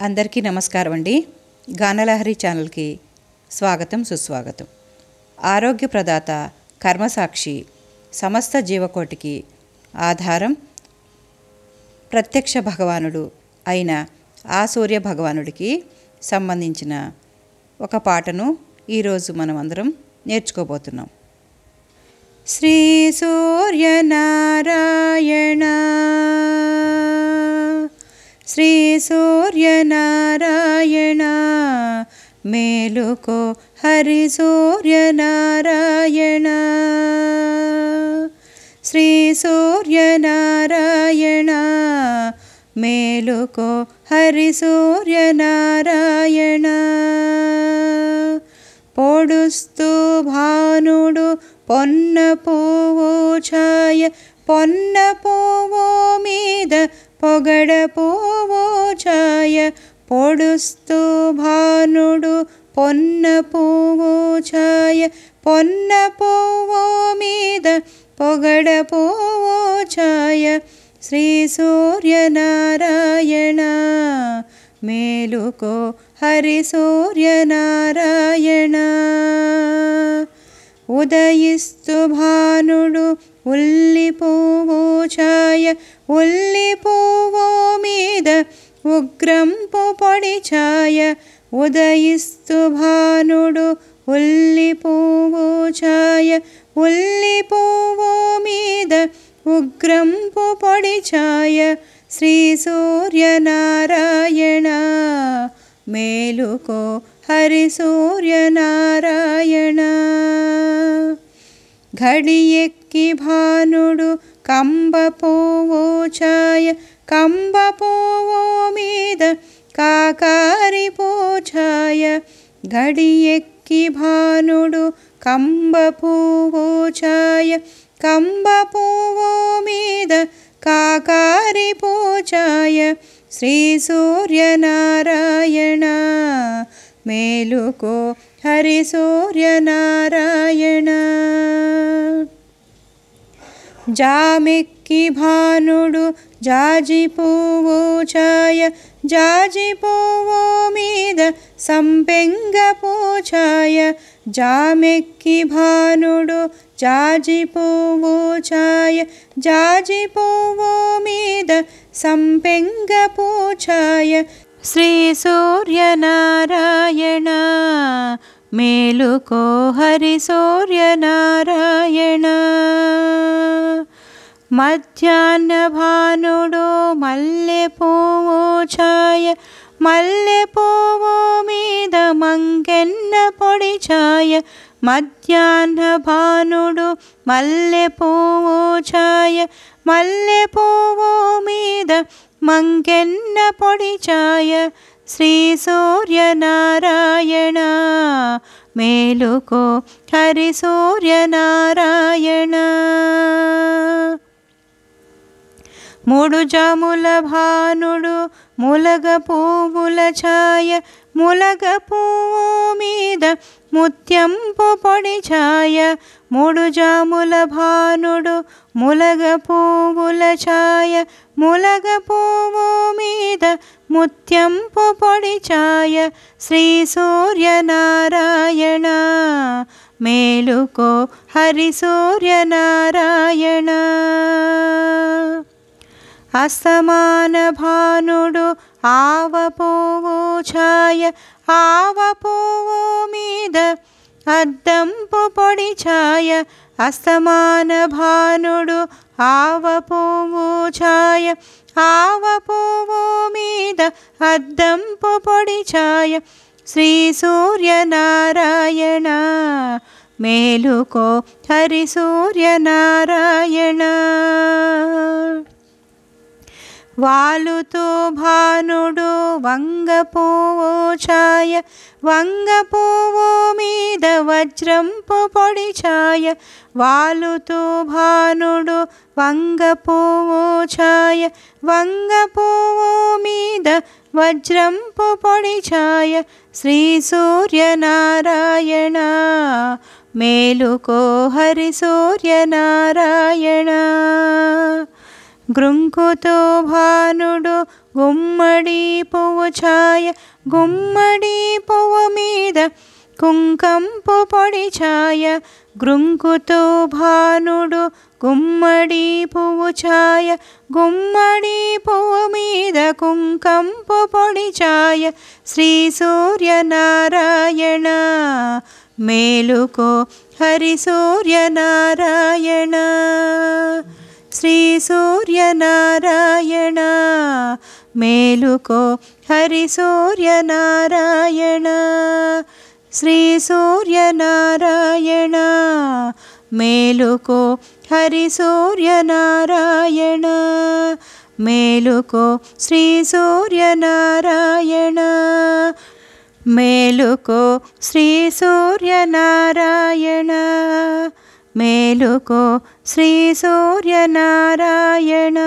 అందరికీ నమస్కారం అండి. గానలహరి ఛానల్కి స్వాగతం సుస్వాగతం. ఆరోగ్య ప్రదాత, కర్మసాక్షి, సమస్త జీవకోటికి ఆధారం ప్రత్యక్ష భగవానుడు అయిన ఆ సూర్య భగవానుడికి సంబంధించిన ఒక పాటను ఈరోజు మనం అందరం నేర్చుకోబోతున్నాం. శ్రీ సూర్యనారాయణ, శ్రీ సూర్యనారాయణ, మేలుకో హరి సూర్యనారాయణ, శ్రీ సూర్యనారాయణ, మేలుకో హరి సూర్యనారాయణ. పొడుస్తూ భానుడు పొన్న పువ్వు ఛాయ, పొన్న పువ్వు మీద పొగడ పువ్వు ఛాయ, పొడుస్తూ భానుడు పొన్న పువ్వు ఛాయ, పొన్న పువ్వు మీద పొగడ పువ్వు ఛాయ. శ్రీ సూర్యనారాయణ, మేలుకో హరి సూర్యనారాయణ. ఉదయిస్తు భానుడు ఉల్లి పువ్వు ఛాయ, ఉల్లి పువ్వు మీద ఉగ్రంపు పొడి ఛాయ, ఉదయిస్తు భానుడు ఉల్లి పువ్వు ఛాయ, ఉల్లి పువ్వు మీద ఉగ్రంపు పొడి ఛాయ. శ్రీ సూర్యనారాయణ, మేలుకో హరి సూర్యనారాయణ. ఘడియెక్కి భానుడు కంబ పువ్వు ఛాయ, కంబ పువ్వు మీద కాకారి పూఛాయ, ఘడియెక్కి భానుడు కంబ పువ్వు ఛాయ, కంబ పువ్వు మీద కాకారి పూఛాయ. శ్రీ సూర్యనారాయణ, మేలుకో హరి సూర్యనారాయణ. జామెక్కి భానుడు జాజి పువ్వు ఛాయ, జాజి పువ్వు మీద సంపెంగ పూఛాయ, జామెక్కి భానుడు జాజి పువ్వు ఛాయ, జాజి పువ్వు మీద సంపెంగ పూఛాయ. శ్రీ సూర్యనారాయణ, మేలుకో హరి సూర్యనారాయణ. మధ్యాహ్న భానుడు మల్లె పువ్వు ఛాయ, మల్లె పువ్వు మీద మంకెన్న పొడి ఛాయ, మధ్యాహ్న భానుడు మల్లె పువ్వు ఛాయ, మల్లె పువ్వు మీద మంకెన్న పొడి ఛాయ. శ్రీ సూర్యనారాయణ, మేలుకో హరి సూర్యనారాయణ. మూడు జాముల భానుడు ములగ పువ్వుల ఛాయ, ములగ పువ్వు మీద ముత్యంపు పొడి ఛాయ, మూడు జాముల భానుడు ములగ పువ్వుల ఛాయ, ములగ పువ్వు మీద ముత్యంపు పొడి ఛాయ. శ్రీ సూర్యనారాయణ, మేలుకో హరి సూర్యనారాయణ. అస్తమాన భానుడు ఆవ పువ్వు ఛాయ, ఆవ పువ్వు మీద అద్దంపు పొడి ఛాయ, అస్తమాన భానుడు ఆవ పువ్వు ఛాయ, ఆవ పువ్వు మీద అద్దంపు పొడి ఛాయ. శ్రీ సూర్యనారాయణ, మేలుకో హరి సూర్యనారాయణ. వాలుతో భానుడు వంగ పువ్వు ఛాయ, వంగ పువ్వు మీద వజ్రంపు పొడి ఛాయ, వాలుతో భానుడు వంగ పువ్వు ఛాయ, వంగ పువ్వు మీద వజ్రంపు పొడి ఛాయ. శ్రీ సూర్యనారాయణ, మేలుకో హరి సూర్యనారాయణ. గృంకుతో భానుడు గుమ్మడి పువ్వు ఛాయ గుమ్మడి పువ్వు మీద కుంకంపు పొడి ఛాయ గృంకుతో భానుడు గుమ్మడి పువ్వు ఛాయ గుమ్మడి పువ్వు మీద కుంకంపు పొడి ఛాయ శ్రీ సూర్యనారాయణ మేలుకో హరి సూర్యనారాయణ శ్రీ సూర్యనారాయణ మేలుకో హరి సూర్యనారాయణ శ్రీ సూర్యనారాయణ మేలుకో హరి సూర్యనారాయణ మేలుకో శ్రీ సూర్యనారాయణ మేలుకో శ్రీ సూర్యనారాయణ మేలుకో శ్రీ సూర్యనారాయణ.